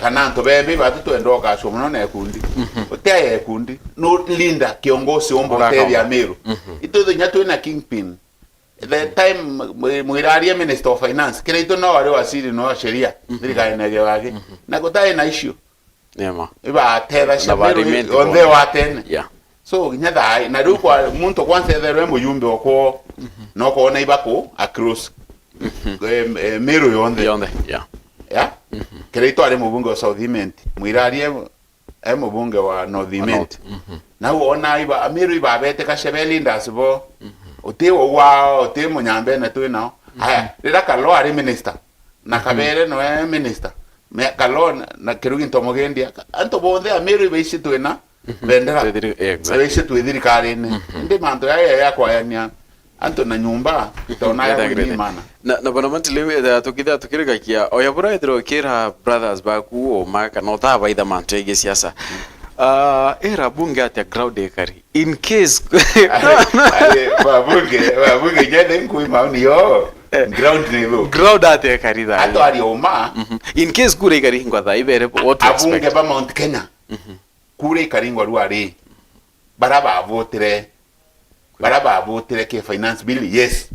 kana nto bembi batu twendoka so muno na ikundi otea ikundi no linda kiongozi ombo tebya Meru ito nyatu na kingpin the time mwiraria minister of finance kile ito no wale wasiri no sheria ndika ene wake na kotai na issue nema iba tera shabaru onde watene yeah so nyada na ruko muntu kwanza ethero muyumbe oko no kona ibako across Meru yonde yeah kile ari mubunge wa Southiment mwirarie mubunge wa Northiment na uona iba Meru iba bete kashebeli ndasibo otewo wa otemo nyambe na tu nao haya rira kalo ari minister na kabere no minister me kalo na kirugi ntomogendia anto bonde Meru iba isi tu na bendera isi tu thirikari ne ndi manto ya kwa yania anto na nyumba tona ya mana na bona mantile da tukirega kia oyabura idro kira brothers baku o maka no ta baida mantege siasa era bunge at crowd ekari in case babunge jade nkuima ni yo ground at ekari da ato ari oma in case kure ekari ngwa ibere what to expect abunge ba Mount Kenya kure ekari ngwa ruari baraba abotire ke finance bill yes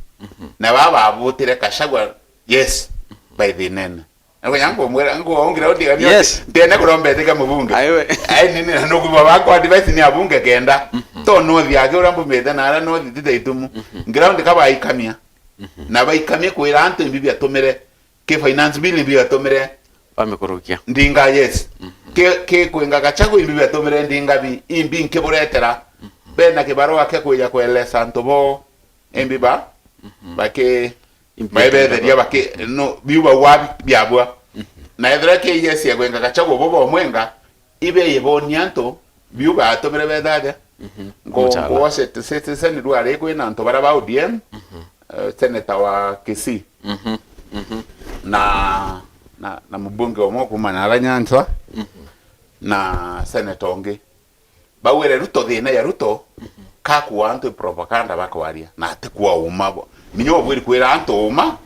na baba abotire kashagwa yes by the nene ngo yango mwera ngo ongira odiga ni yes ndene kurombe teka mubunge aiwe ai nini no kuba bako advice ni abunge kenda to no thiage urambo meda na ara no thite itumu ground ka baikamia na baikamia kwira antu imbibi atomere ke finance bill imbibi atomere bamikurukia ndinga yes ke kwenga gachago imbibi atomere ndinga bi imbi nkeburetera bena ke barua ke kuya kwele santobo imbiba bake baibe theria bake no biuba wabi biabwa na edra ke yes ya kwenga gachago bobo mwenga ibe yebonianto biuba atomere bedade ngo se seni duare kwina nto bara ba ODM senator wa Kisii na mbunge wa kuma na Aranyanzwa na senator onge bawere Ruto thina ya Ruto kaku antu propaganda bakwaria na atikuwa umabo minyo bwiri kwira antu uma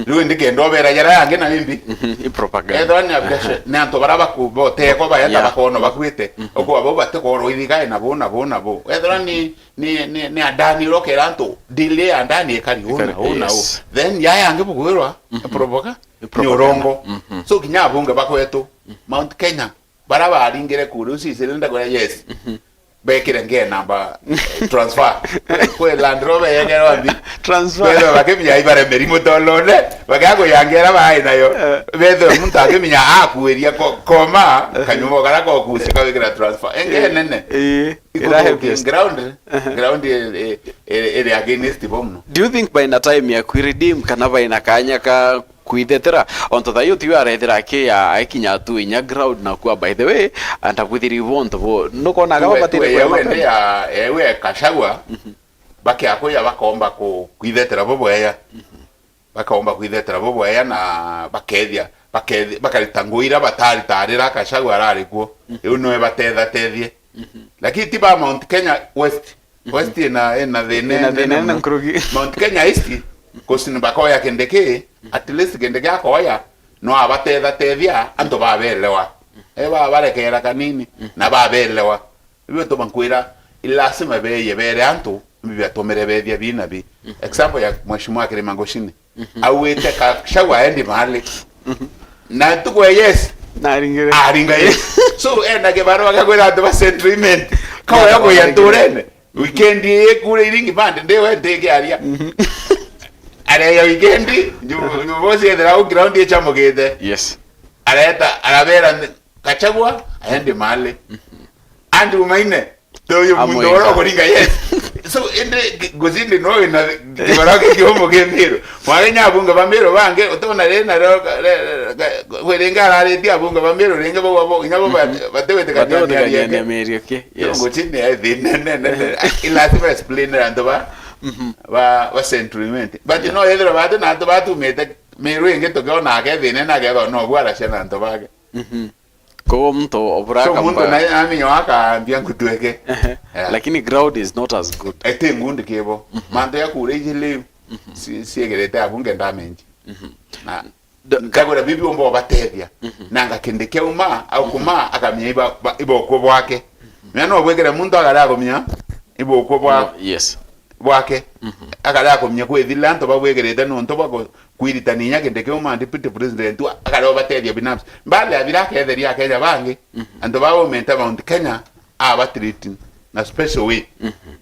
riwe ndigendo bera yara yange na imbi i propaganda edwani abgashe ne antu baraba ku bote ko bayata bakono bakwite okwo abo bateko ro irigae na bo edwani ni adani rokera antu dile andani ekari una then ya yange bugwirwa propaganda ni urongo so kinya bunge bakwetu Mount Kenya baraba aringere kuru sisirenda kwa yes bekire nge namba transfer kwe Land Rover yengera wambi transfer bedo bakemya ibare merimo tolone bagago yangera bayi nayo bedo muntu akemya akueria koma kanyumo gara ko kusika bekira transfer enge nene ira heaviest ground ere against bomno. Do you think by na time ya kuredeem kana by na kanya ka kuidetera onto thayo tiu arethera ke ya aikinya tu inya ground na kwa by the way anta kuthiri bonto bo no kona ga batire kwa wende ya ewe kashagwa baki akoya bakomba ku kuidetera bobo ya bakaomba kuidetera bobo ya na bakethia bakaritanguira batari tarira kashagwa arari kuo uno ebathetha tethie lakini tiba Mount Kenya West na the Mount Kenya East kosini bakoya kendeke at least kendeke akoya no abatetha tethia anto babelewa eba barekera kanini na babelewa bibe to bankwira ilasima beye bere anto bibe atomere bethia binabi example ya mheshimiwa Kirimangoshini awete ka shawa endi mahali na tuko yes na aringa yes so enda ke baro bakakwira anto ba settlement kawa yako ya turene weekend kule iringi bande ndewe ndege aria are ya weekend jubosi edra ground ya chamogede yes areta arabera kachagwa aende male andi umaine toyo mundoro koringa yes so ende gozinde no na kibaraka kiomo gemiro mwanya bunga bambero bange utona rena werenga rare dia bunga bambero renga bo nyabo batewete kanyanya ya meri okay yes ngotine aidine ilati explain ando ba settlement but no edro bado na to batu mete meru enge to go na ke dine na ke no gwara shana ndo bage ko mto obra kamba so mto na aminyo aka ambia kutueke lakini ground is not as good ete ngundi kebo mando ya kurejele si egerete abunge ndamenji na kagora bibi ombo batethia nanga kendeke uma au kuma akamya iba okwo bwake mena obwegera muntu agara akomya iba okwo bwa yes bwake akala akomya kwethila anto babwegerete no nto bako kwiritaninya kendeke uma deputy president akala batethia binafsi mbale abira ketheria Kenya bangi anto bawo menta Mount Kenya treating na special way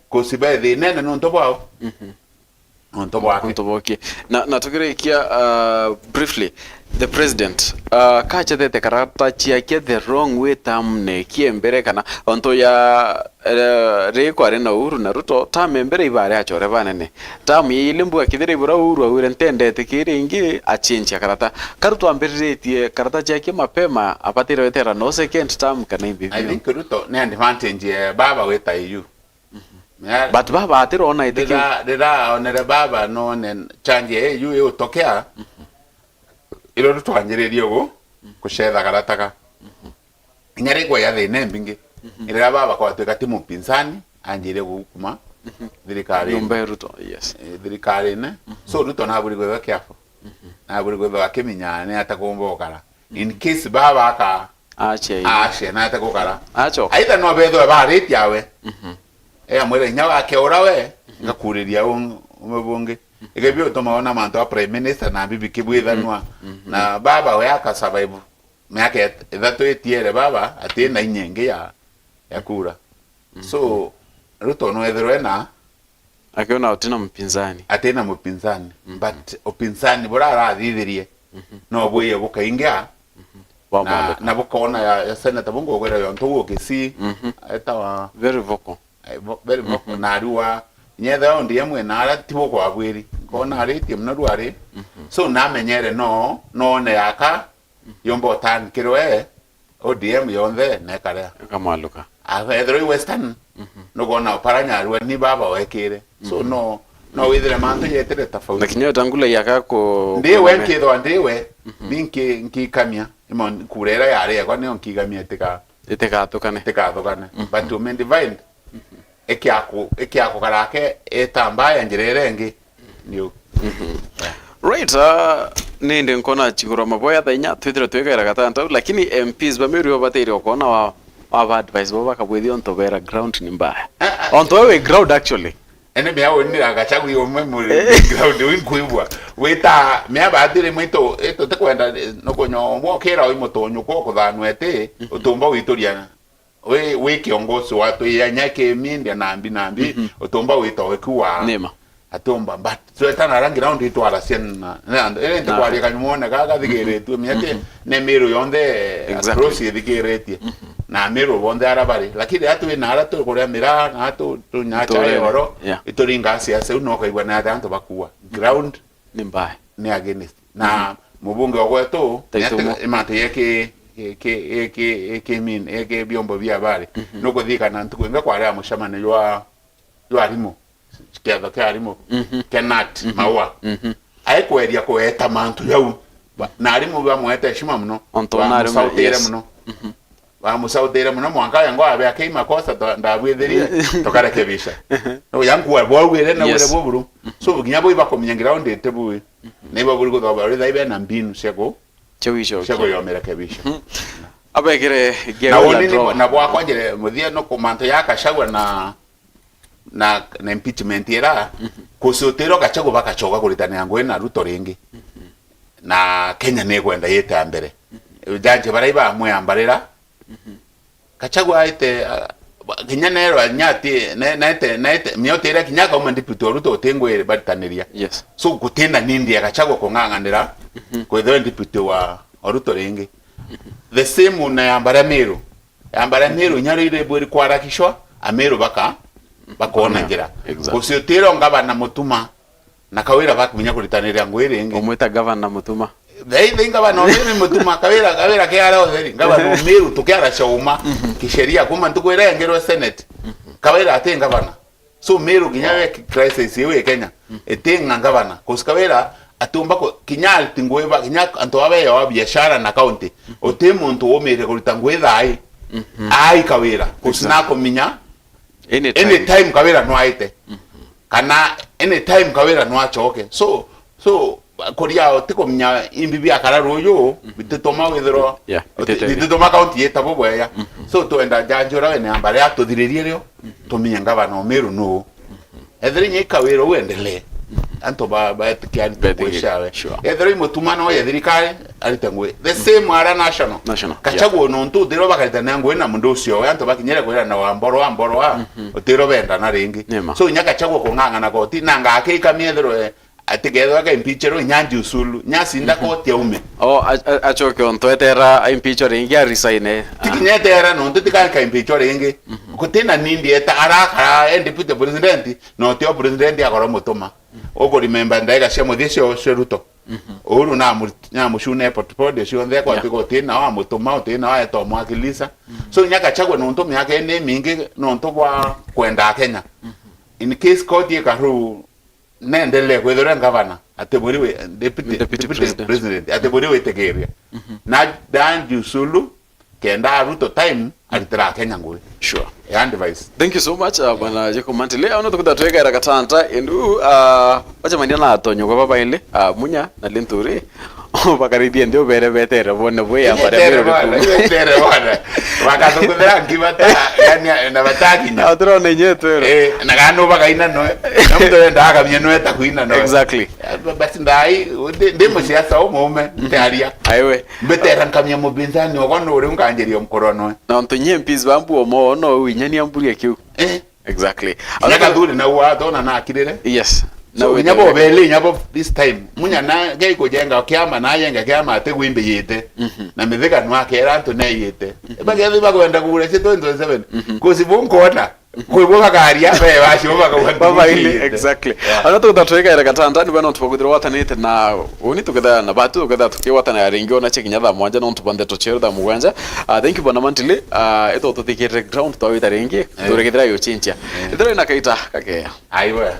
kosiba the nene no nto bwao nto bwake na tukirekia briefly the president kacha the karata chiake the wrong way tamne kiembere kana onto ya reko arena Uhuru na Ruto tamembere ibare achore banene tam yilimbu akithire ibura Uhuru awire ntendete kire ingi achinja karata karuto amberetie karata chiake mapema apatire wetera no second term kana imbi I think Ruto ne advantage baba weta you but baba atiro ona idiki dira onere baba no ne chanje you utokea ilo Ruto anjererio go kushetha karataka ingare kwa ya thine mbingi ira baba kwa tweka timu pinzani anjire gukuma thirikari Nyumba Ruto yes thirikari ne so Ruto na buri gwe kiafo na buri gwe akiminya ne atakombokara in case baba aka ache na atakokara acho aitha no betho ba rate yawe amwere nya wake orawe ngakuriria umebonge egebyo tomaona manto prime minister na bibi kibwithanwa na baba we aka survive miaka thato etiere baba atena inyenge ya kura so Ruto no ethirwe na akiona utina mpinzani atena mupinzani but upinzani bora arathithirie no bwiye bukaingia na bukona ya senator bungo gwera yo ntugo kisi etawa very vocal na ariwa nyetha ondi yamwe na ara tibo kwa bwiri kona ari tim na ruari so na menyere no ne yaka yombo tan kirwe ODM yonthe ne karea kamaluka ethirwe western no gona paranya ariwa ni baba wekire so no withire mantu yetere tofauti lakini tangula yakako ndiwe nkithwa ndiwe ninki kamia imon kurera yare kwa ne onkigamia itekatukane but to men divine ekiako karake etambaya njirere ngi niyo right ninde nkona chigura maboya thainya twithira twegera gatanta lakini MPs bamerio bateire okona wa advice baba kabwethi on tobera ground ni mbaya on towe ground actually ene mea woni agachagu yo memory ground winkuibwa weta mea baadire mwito eto tekwenda no konyo mwokera oi motonyo ko kuthanwete utumba wituriana we kiongozi watu yanyake mindi nambi utumba wito wekuwa nema atomba but so etana rangi round itu ala siena ene nte kwali kanyumone gaga thigeretu miate ne miro yonde across thigeretie na miro bonde arabari lakini atu ina ara to korea mira na atu tunyacha yoro itoringa siasa uno kaigwa na tanto bakuwa ground ni mbaya ni against na mubunge ogwetu imate yake eke biombo bya habari no kuthika na ntukwinga kwa ria mushamane ywa arimo kiatho kia arimo kenat maua aikweria kueta mantu yau na arimo bamwete heshima muno bamusautere muno mwanka yango abe akima kosa ndabwitherie tokarekebisha no yangu wabwire na wire buburu so buginya bwo ibakomenya ground etebuwe niba buri guthoba uri thaibe na mbinu sego chego yomerekebisha abegere na woni na bwa kwajire muthia no komanto yakashagwa na impeachment era kusotero gachago bakachoga kuritana yango na Ruto ringi na Kenya negwenda yeta mbere janje baraiba amwambarira gachago aite Kenya nero nyati naite miotera kinyaka umandipito Ruto tengwe bataniria yes so gutenda nindi agachago konganganira kwetho ndipito wa Ruto ringi the same una yambara mero nyaro ile bweri kwarakishwa amero bakona ngira kusiotero ngabana mutuma na kawira bakumenya kuritanira ngwere ngi omweta governor mutuma they ngabana omere mutuma kawira kiara otheri ngabana omeru tukiara chauma kisheria kuma ntukwera ngero senate kawira ate ngabana so meru kinyawe crisis yewe Kenya etenga ngabana kusikawira atumba ko kinyal tingweba kinyak anto abe ya biashara na county otemuntu omere kuritangwetha ai kawira kusina kominya anytime kawira no aite kana anytime kawira no achoke so koria otikomnya imbibi akara royo bitotoma withero bitotoma county etabo bweya so to enda janjora ene ambare atothirerie ryo tominya ngabana omeru no ethrinye kawira wendele anto ba tikiani kweshawe ethero imutumano ya thirikari aritangwe the same ara national kachago no ntu thiro bakaritana ngwe na mundu ucio anto bakinyere kwira na wamboro otiro benda na ringi so nyaka chago kunganga na koti nanga akika miethero atigethwa ka impeachero nyanji usulu nyasinda koti aume achoke onto etera impeachero ringi arisaine tikinyetera no ntu tikaka impeachero ringi kutina nindi eta ara deputy president no tio president akoro mutuma ogo remember ndaiga cia muthio cio Ruto uru na mushune portfolio cio ndhe kwa tiko tina wa mutuma tina wa eto mwakilisa so nyaka chagwe no ntu myake ne mingi no ntu bwa kwenda Kenya in case court yekaru nendele kwethora governor ateburiwe deputy president ateburiwe tegeria na dan jusulu kenda Ruto time alitera Kenya ngwe sure and device thank you so much bwana Jacob Mantile ono tukuta tweka era katanta endu wacha mandiana atonyo kwa baba ile munya na linturi bakaribia ndio bere betere bone boya para betere bone wakato kudera ngibata yani na bataki na otro nenyeto na gano bakaina no namdo ndaga myeno eta kuina no exactly but ndai ndemo siasa umume ndaria aiwe betera nkamya mubinzani ogono uri unganjerio mkorono na ntonye mpis bambu omo no winyani amburi akiu exactly Naka thuri na uwato na akirire. yes So nyabo bele nyabo this time munya na gai kujenga kiama na yenga kiama ate gwimbe yete na mithika nwa kera ntu na yete bagethi bakwenda kugura ci 2027 kusibunkuona kuibuka karia be bashoba kwa baba ile exactly ana to tatweka ira katanda ni bana tupokuthira watanite na uni tuketha na batu tuketha tukiwatana ya ringio na chekinya tha mwanja no tubande tochero tha mugwanja thank you bana mantile eto tutikire ground twawita ringi turekethira yo chincha ithira ina kaita kake aiwa